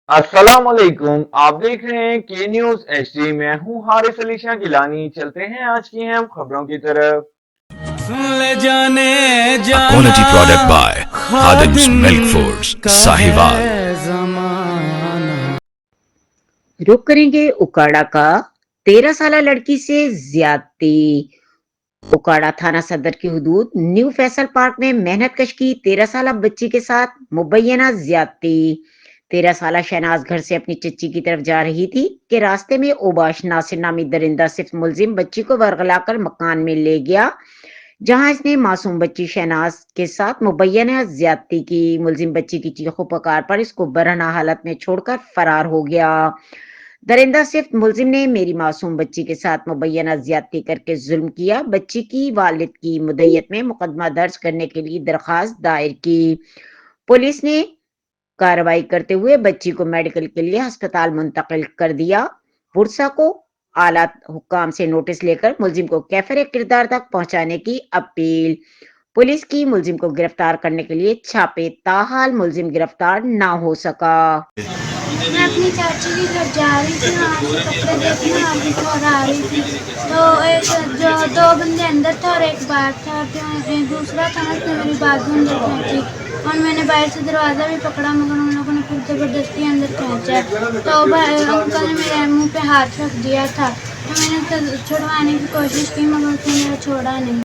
अस्सलाम वालेकुम। आप देख रहे हैं के न्यूज एचडी। मैं हूं हारिस अली शाह गिलानी। चलते हैं आज की हम खबरों की तरफ। ले जाने A जाना quality product by Khadim's Khadim Milk Foods, का Sahiwal. है जमाना। रुक करेंगे उकाड़ा का 13 साल लड़की से ज्यादती। उकाड़ा थाना सदर की हुदूद न्यू फैसल पार्क में मेहनतकश की 13 साल बच्ची के साथ मुबैना ज्यादती। 13 साल शहनाज घर से अपनी चच्ची की तरफ जा रही थी कि रास्ते में ओबाश नासिर नामी दरिंदा सिर्फ मुलजिम बच्ची को वरगलाकर मकान में ले गया, जहां इसने मासूम बच्ची शहनाज के साथ मुबैना ज्यादती की। मुलजिम बच्ची की चीखों पुकार पर इसको बरहना हालत में छोड़कर फरार हो गया। दरिंदा सिर्फ मुलजिम ने मेरी मासूम बच्ची के साथ मुबैना ज्यादती करके जुल्म किया। बच्ची की वालिद की मुद्दत में मुकदमा दर्ज करने के लिए दरखास्त दायर की। पुलिस ने कार्रवाई करते हुए बच्ची को मेडिकल के लिए अस्पताल मुंतकिल कर दिया। पुरसा को आला हुक्काम से नोटिस लेकर मुलजिम को कैफर किरदार तक पहुंचाने की अपील। पुलिस की मुलजिम को गिरफ्तार करने के लिए छापे, ताहाल मुलजिम गिरफ्तार ना हो सका। मैं अपनी चाची के घर जा रही थी, वहाँ से कपड़े देखने वाली थी और आ रही थी तो एक जो दो बंदे अंदर थे और एक बाहर था। तो एक दूसरा था, उसने मेरी बाजू अंदर खींची और मैंने बाहर से दरवाज़ा भी पकड़ा, मगर उन लोगों ने फिर ज़बरदस्ती अंदर खींचा। तो अंकल ने मेरे मुंह पे हाथ रख दिया था, तो मैंने छुड़वाने की कोशिश की मगर उसने मेरा छोड़ा नहीं।